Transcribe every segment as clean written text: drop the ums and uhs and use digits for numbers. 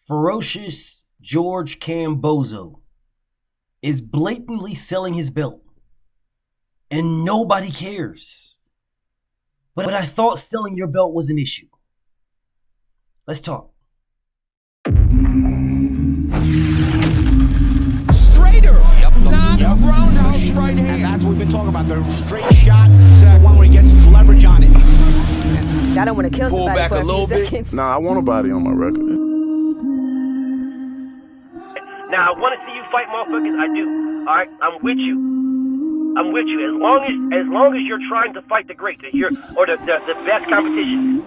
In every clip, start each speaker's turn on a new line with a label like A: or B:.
A: ferocious George Kambozo is blatantly selling his belt. And nobody cares. But I thought selling your belt was an issue. Let's talk.
B: Straighter, not a roundhouse right hand.
C: And that's what we've been talking about. The straight shot is the one where he gets leverage on it.
D: I don't want to kill
B: Pull
D: somebody
B: back
D: for
B: a little bit.
D: seconds.
E: Nah, I want a body on my record.
F: Now, I want to see you fight motherfuckers. I do. All right? I'm with you. I'm with you. As long as you're trying to fight the great, the best competition.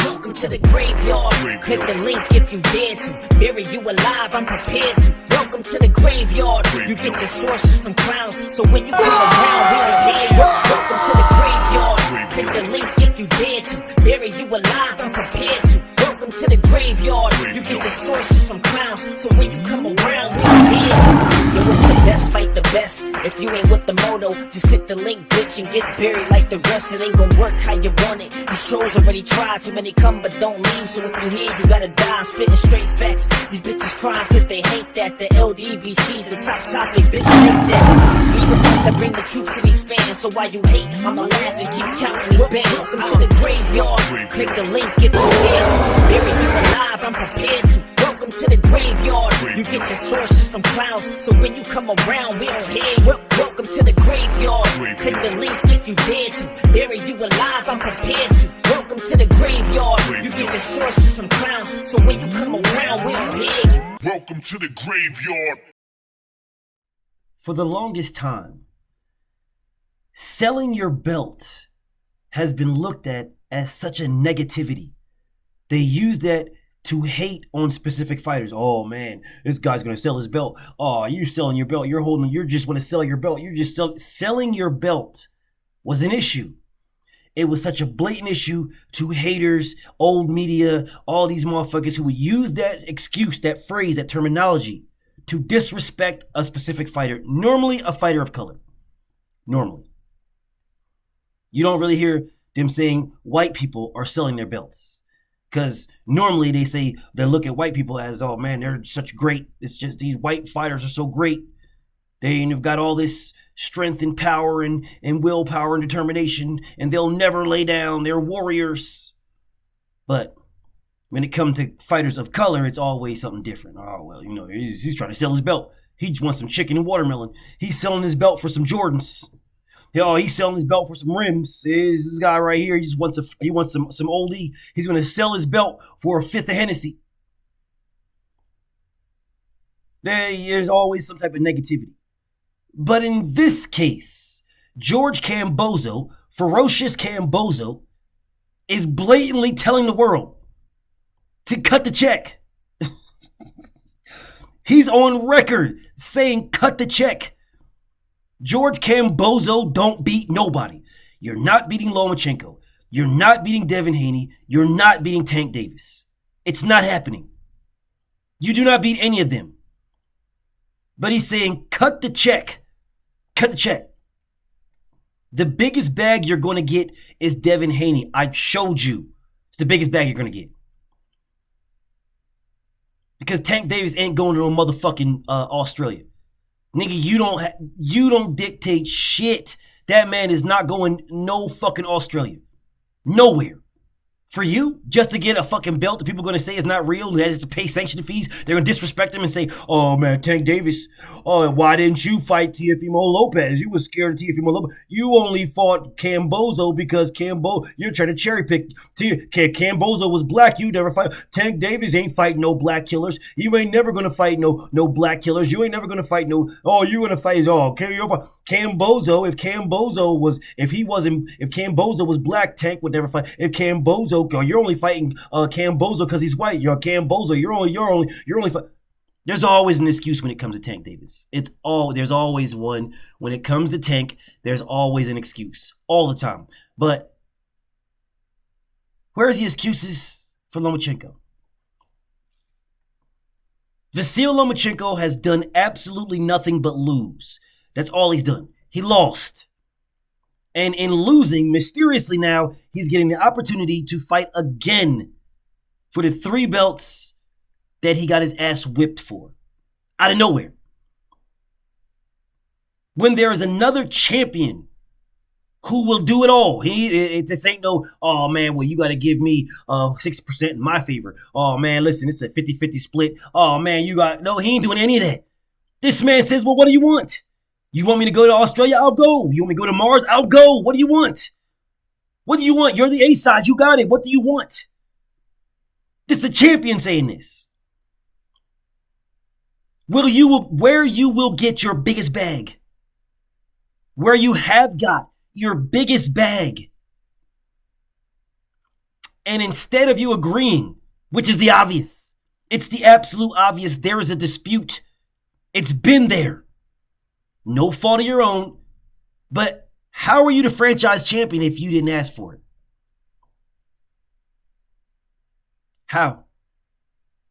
G: Welcome to the graveyard. Click the link if you dare to. Bury you alive, I'm prepared to. Welcome to the graveyard. You get your sources from clowns, so when you come around, we don't hear you. Welcome to the graveyard. Click the link if you dare to. Bury you alive, I'm prepared to. Welcome to the graveyard. You get your sources from clowns, so when you come around, we don't hear you. Yo, it's the best, fight the best. If you ain't with the moto, just click the link, bitch, and get buried like the rest. It ain't gonna work how you want it. These trolls already tried, too many come but don't leave. So if you hear, you gotta die. I'm spitting straight facts. These bitches crying cause they hate that. The LDBC's the top topic, bitch, hate that. We the ones that bring the truth to these fans. So while you hate, I'ma laugh and keep counting these bands. Welcome to the graveyard. Click the link, get the hands. Bury you alive, I'm prepared to. Welcome to the graveyard. You get your sources from clowns, so when you come around, we don't hear you. Welcome to the graveyard. Click the link if you dare to. Bury you alive, I'm prepared to. Welcome to the graveyard. You get your sources from clowns, so when you come around, we don't hear you.
E: Welcome to the graveyard.
A: For the longest time, selling your belt has been looked at as such a negativity. They use that to hate on specific fighters. Oh man, this guy's gonna sell his belt. Oh, you're selling your belt. You just want to sell your belt. You're just selling your belt was an issue. It was such a blatant issue to haters, old media, all these motherfuckers who would use that excuse, that phrase, that terminology to disrespect a specific fighter. Normally a fighter of color. Normally. You don't really hear them saying white people are selling their belts. Because normally they look at white people as, oh man, they're such great. It's just these white fighters are so great. They've got all this strength and power and willpower and determination, and they'll never lay down. They're warriors. But when it comes to fighters of color, it's always something different. Oh, well, he's trying to sell his belt. He just wants some chicken and watermelon. He's selling his belt for some Jordans. Oh, he's selling his belt for some rims. This guy right here, he wants some oldie. He's going to sell his belt for a fifth of Hennessy. There's always some type of negativity. But in this case, George Kambozo, ferocious Kambozo, is blatantly telling the world to cut the check. He's on record saying cut the check. George Kambozo don't beat nobody. You're not beating Lomachenko. You're not beating Devin Haney. You're not beating Tank Davis. It's not happening. You do not beat any of them. But he's saying cut the check. Cut the check. The biggest bag you're going to get is Devin Haney. I showed you. It's the biggest bag you're going to get. Because Tank Davis ain't going to no motherfucking Australia. Nigga, you don't dictate shit. That man is not going no fucking Australia. Nowhere. For you, just to get a fucking belt that people are going to say is not real, that has to pay sanction fees, they're going to disrespect him and say, oh man, Tank Davis, oh, why didn't you fight Teofimo Lopez? You were scared of Teofimo Lopez. You only fought Kambozo because you're trying to cherry pick. Kambozo was black, you never fight. Tank Davis ain't fighting no black killers. You ain't never going to fight no black killers. You ain't never going to fight you're going to fight, Kambozo, if Kambozo was black, Tank would never fight. If Kambozo, you're only fighting Kambozo because he's white. You're Kambozo. You're only fighting. There's always an excuse when it comes to Tank Davis. There's always one. When it comes to Tank, there's always an excuse. All the time. But where's the excuses for Lomachenko? Vasyl Lomachenko has done absolutely nothing but lose. That's all he's done. He lost. And in losing, mysteriously now, he's getting the opportunity to fight again for the 3 belts that he got his ass whipped for. Out of nowhere. When there is another champion who will do it all. This ain't no, oh man, well, you got to give me 60% in my favor. Oh man, listen, it's a 50-50 split. Oh man, no, he ain't doing any of that. This man says, well, what do you want? You want me to go to Australia? I'll go. You want me to go to Mars? I'll go. What do you want? What do you want? You're the A side. You got it. What do you want? This is a champion saying this. Where you will get your biggest bag. Where you have got your biggest bag. And instead of you agreeing, which is the obvious, it's the absolute obvious, there is a dispute. It's been there. No fault of your own. But how are you the franchise champion if you didn't ask for it? How?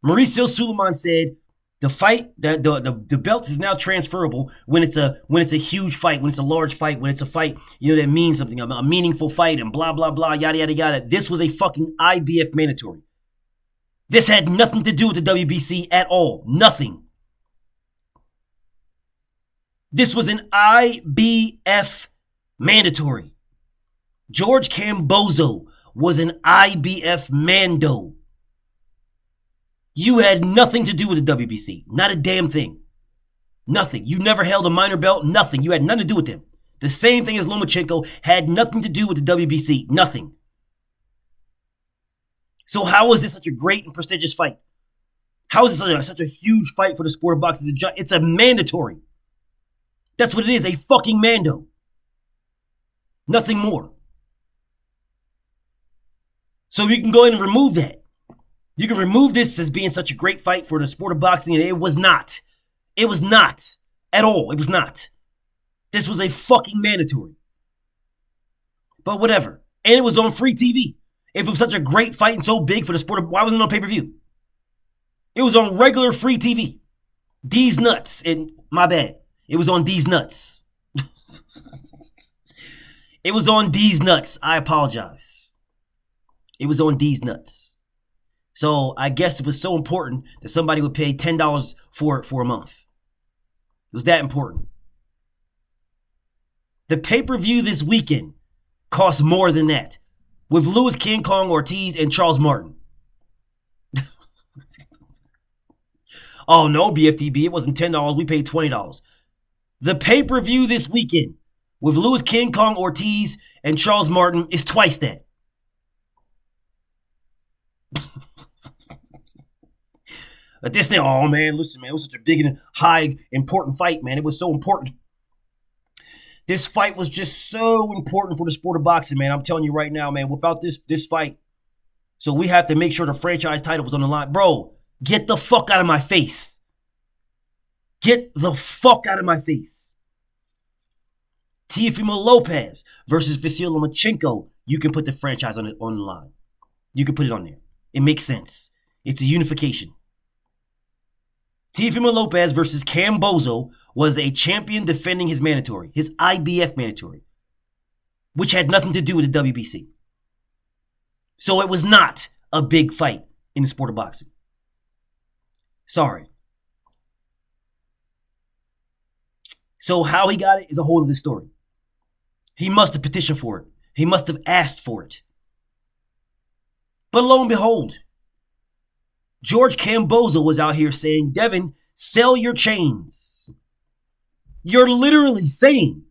A: Mauricio Suleiman said the fight, the belts is now transferable when it's a huge fight, when it's a large fight, when it's a fight, that means something, a meaningful fight, and blah, blah, blah, yada, yada, yada. This was a fucking IBF mandatory. This had nothing to do with the WBC at all. Nothing. This was an IBF mandatory. George Kambozo was an IBF mando. You had nothing to do with the WBC. Not a damn thing. Nothing. You never held a minor belt. Nothing. You had nothing to do with them. The same thing as Lomachenko had nothing to do with the WBC. Nothing. So how was this such a great and prestigious fight? How is this such a huge fight for the sport of boxing? It's a mandatory. That's what it is, a fucking mando. Nothing more. So you can go ahead and remove that. You can remove this as being such a great fight for the sport of boxing, and it was not. It was not. At all. It was not. This was a fucking mandatory. But whatever. And it was on free TV. If it was such a great fight and so big for the sport of, why wasn't it on pay-per-view? It was on regular free TV. D's nuts. And my bad. It was on D's nuts. It was on D's nuts. I apologize. It was on D's nuts. So I guess it was so important that somebody would pay $10 for it for a month. It was that important. The pay-per-view this weekend cost more than that. With Louis King Kong Ortiz and Charles Martin. Oh no, BFTB, it wasn't $10. We paid $20. The pay-per-view this weekend with Louis King Kong Ortiz and Charles Martin is twice that. But this thing, oh man, listen, man, it was such a big and high, important fight, man. It was so important. This fight was just so important for the sport of boxing, man. I'm telling you right now, man, without this fight, so we have to make sure the franchise title was on the line. Bro, get the fuck out of my face. Get the fuck out of my face. Teofimo Lopez versus Vasyl Lomachenko. You can put the franchise on the line. You can put it on there. It makes sense. It's a unification. Teofimo Lopez versus Kambozo was a champion defending his mandatory, his IBF mandatory, which had nothing to do with the WBC. So it was not a big fight in the sport of boxing. Sorry. So how he got it is a whole other story. He must have petitioned for it. He must have asked for it. But lo and behold, George Kambozo was out here saying, Devin, sell your chains. You're literally saying,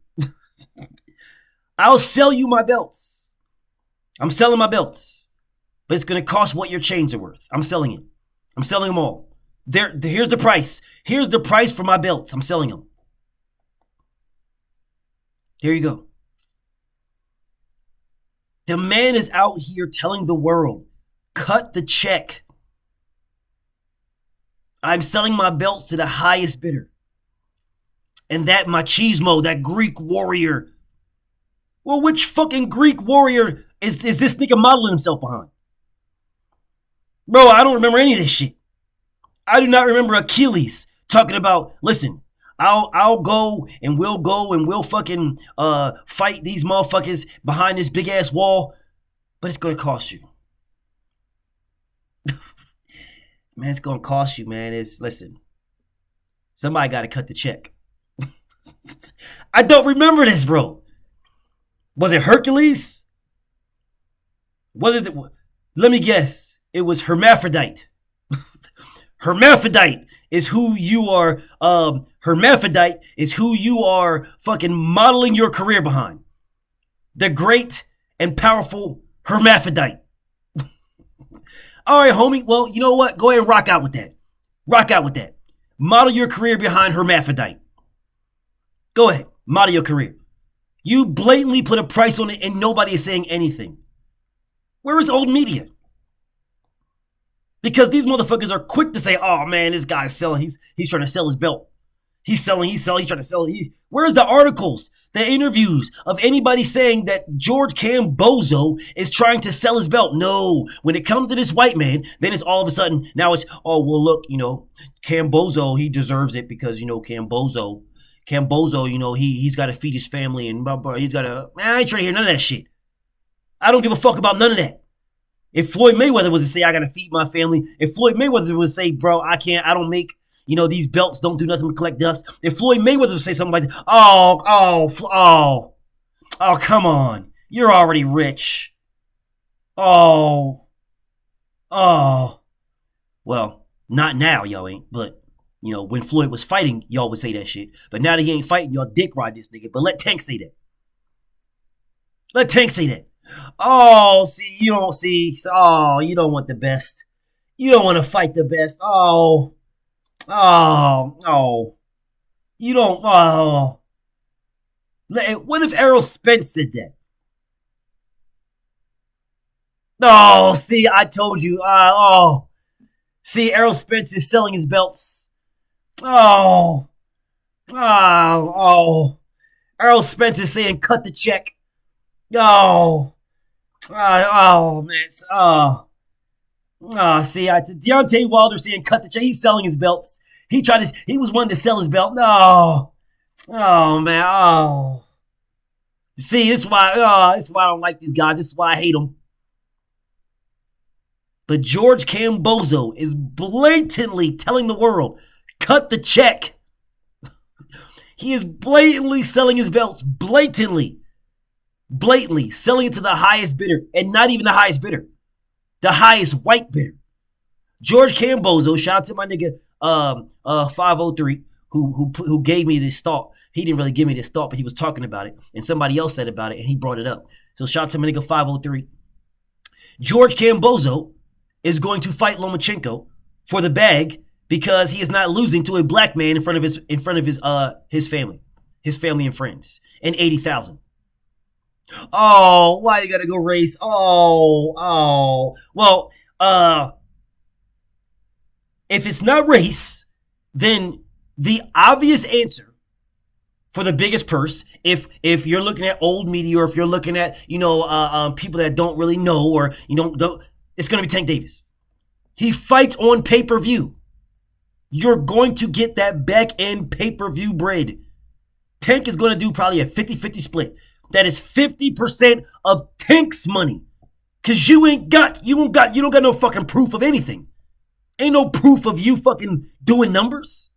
A: I'll sell you my belts. I'm selling my belts. But it's going to cost what your chains are worth. I'm selling it. I'm selling them all. Here's the price. Here's the price for my belts. I'm selling them. Here you go. The man is out here telling the world, cut the check. I'm selling my belts to the highest bidder. And that machismo, that Greek warrior. Well, which fucking Greek warrior is this nigga modeling himself behind? Bro, I don't remember any of this shit. I do not remember Achilles talking about, listen, I'll go and we'll fucking fight these motherfuckers behind this big ass wall, but it's gonna cost you. Man, it's gonna cost you, man. Listen, somebody got to cut the check. I don't remember this, bro. Was it Hercules? Was it? Let me guess. It was Hermaphrodite. Hermaphrodite is who you are. Hermaphrodite is who you are fucking modeling your career behind. The great and powerful Hermaphrodite. All right, homie. Well, you know what? Go ahead and rock out with that. Rock out with that. Model your career behind Hermaphrodite. Go ahead. Model your career. You blatantly put a price on it and nobody is saying anything. Where is old media? Because these motherfuckers are quick to say, oh man, this guy's selling. He's trying to sell his belt. He's trying to sell it. Where's the articles, the interviews of anybody saying that George Kambozo is trying to sell his belt? No. When it comes to this white man, then it's all of a sudden, now it's, oh, well, look, Kambozo, he deserves it because, Kambozo, he's got to feed his family and blah, blah, he's got to, man, I ain't trying to hear none of that shit. I don't give a fuck about none of that. If Floyd Mayweather was to say, I got to feed my family, if Floyd Mayweather was to say, bro, I don't make, these belts don't do nothing but collect dust. If Floyd Mayweather would say something like that, oh, come on. You're already rich. Oh. Well, not now, y'all ain't, but, when Floyd was fighting, y'all would say that shit. But now that he ain't fighting, y'all dick ride this nigga. But let Tank say that. Let Tank say that. Oh, see, you don't see. Oh, you don't want the best. You don't want to fight the best. Oh. You don't. Oh. What if Errol Spence said that? Oh, see, I told you. See, Errol Spence is selling his belts. Oh. Errol Spence is saying, cut the check. Man. See, Deontay Wilder saying cut the check. He's selling his belts. He was wanting to sell his belt. No. Oh, man. Oh. See, this is why I don't like these guys. This is why I hate them. But George Kambozo is blatantly telling the world, cut the check. He is blatantly selling his belts. Blatantly selling it to the highest bidder, and not even the highest bidder, the highest white bidder. George Kambozo, shout out to my nigga 503 who gave me this thought. He didn't really give me this thought, but he was talking about it, and somebody else said about it, and he brought it up. So shout out to my nigga 503. George Kambozo is going to fight Lomachenko for the bag because he is not losing to a black man in front of his family and friends, and 80,000. Oh, why you gotta go race? Well, if it's not race, then the obvious answer for the biggest purse, if you're looking at old media or if you're looking at, people that don't really know or, it's gonna be Tank Davis. He fights on pay-per-view. You're going to get that back-end pay-per-view bread. Tank is gonna do probably a 50-50 split. That is 50% of Tank's money. Cause you don't got no fucking proof of anything. Ain't no proof of you fucking doing numbers.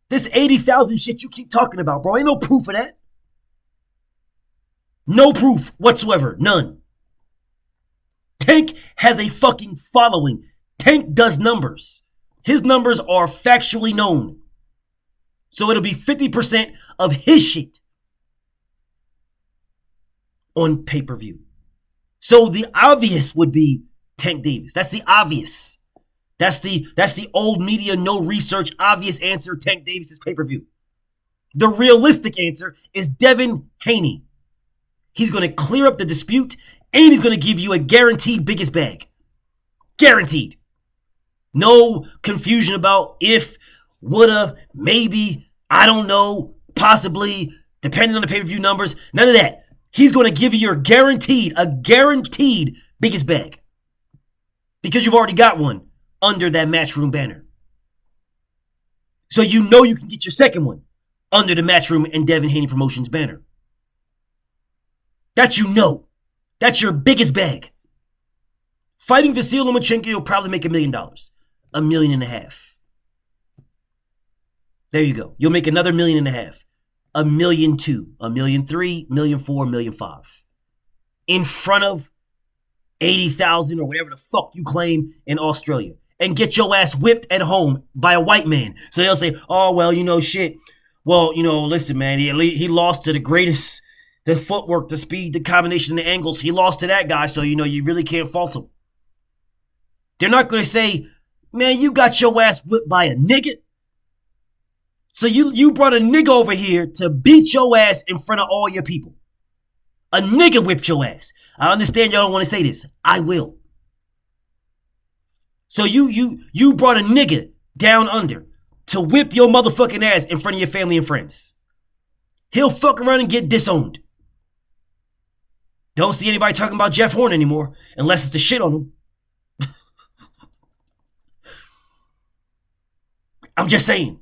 A: This 80,000 shit you keep talking about, bro. Ain't no proof of that. No proof whatsoever. None. Tank has a fucking following. Tank does numbers. His numbers are factually known. So it'll be 50% of his shit on pay-per-view. So the obvious would be Tank Davis. That's the obvious. That's the old media, no research, obvious answer. Tank Davis is pay-per-view. The realistic answer is Devin Haney. He's going to clear up the dispute and he's going to give you a guaranteed biggest bag. Guaranteed. No confusion about if, woulda, maybe, I don't know, possibly, depending on the pay-per-view numbers. None of that. He's going to give you a guaranteed biggest bag. Because you've already got one under that Matchroom banner. So you know you can get your second one under the Matchroom and Devin Haney Promotions banner. That you know. That's your biggest bag. Fighting Vasil Lomachenko, you'll probably make $1 million. $1.5 million. There you go. You'll make another $1.5 million. $1.2 million, $1.3 million, $1.4 million, $1.5 million. In front of 80,000 or whatever the fuck you claim in Australia. And get your ass whipped at home by a white man. So they'll say, oh, well, shit. Well, listen, man, he lost to the greatest, the footwork, the speed, the combination, the angles. He lost to that guy, so, you really can't fault him. They're not going to say, man, you got your ass whipped by a nigga. So you brought a nigga over here to beat your ass in front of all your people. A nigga whipped your ass. I understand y'all don't want to say this. I will. So you brought a nigga down under to whip your motherfucking ass in front of your family and friends. He'll fuck around and get disowned. Don't see anybody talking about Jeff Horn anymore unless it's to shit on him. I'm just saying.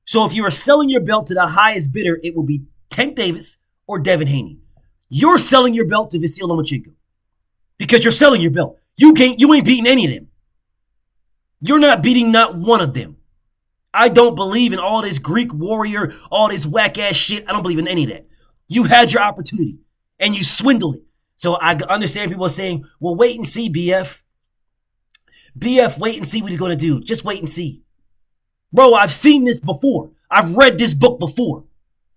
A: So if you are selling your belt to the highest bidder, it will be Tank Davis or Devin Haney. You're selling your belt to Vasil Lomachenko because you're selling your belt. You ain't beating any of them. You're not beating not one of them. I don't believe in all this Greek warrior, all this whack-ass shit. I don't believe in any of that. You had your opportunity, and you swindled it. So I understand people are saying, well, wait and see, BF. BF, wait and see what he's going to do. Just wait and see. Bro, I've seen this before. I've read this book before.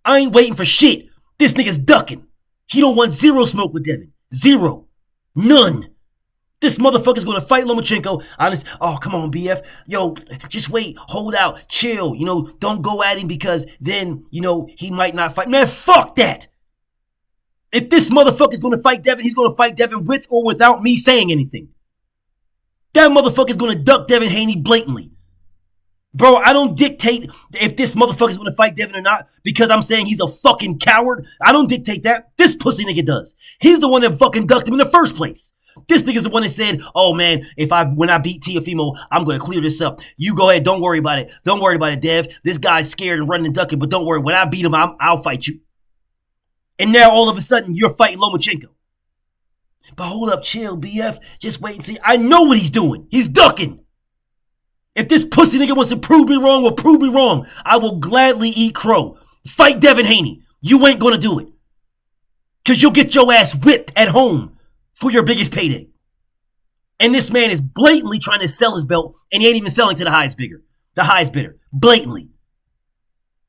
A: I ain't waiting for shit. This nigga's ducking. He don't want zero smoke with Devin. Zero. None. This motherfucker's gonna fight Lomachenko. Oh, come on, BF. Yo, just wait. Hold out. Chill. Don't go at him because then, he might not fight. Man, fuck that. If this motherfucker's gonna fight Devin, he's gonna fight Devin with or without me saying anything. That motherfucker's gonna duck Devin Haney blatantly. Bro, I don't dictate if this motherfucker's gonna fight Devin or not because I'm saying he's a fucking coward. I don't dictate that. This pussy nigga does. He's the one that fucking ducked him in the first place. This nigga's the one that said, oh man, when I beat Teofimo, I'm gonna clear this up. You go ahead, don't worry about it. Don't worry about it, Dev. This guy's scared and running and ducking, but don't worry. When I beat him, I'll fight you. And now all of a sudden, you're fighting Lomachenko. But hold up, chill, BF. Just wait and see. I know what he's doing. He's ducking. If this pussy nigga wants to prove me wrong, well, prove me wrong. I will gladly eat crow. Fight Devin Haney. You ain't gonna do it. Because you'll get your ass whipped at home for your biggest payday. And this man is blatantly trying to sell his belt, and he ain't even selling to the highest bidder. Blatantly.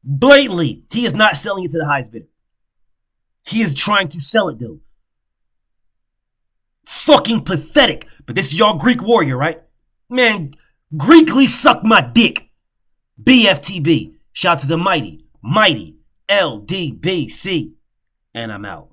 A: Blatantly, he is not selling it to the highest bidder. He is trying to sell it, though. Fucking pathetic. But this is y'all Greek warrior, right? Man, Greekly suck my dick. BFTB. Shout out to the mighty LDBC. And I'm out.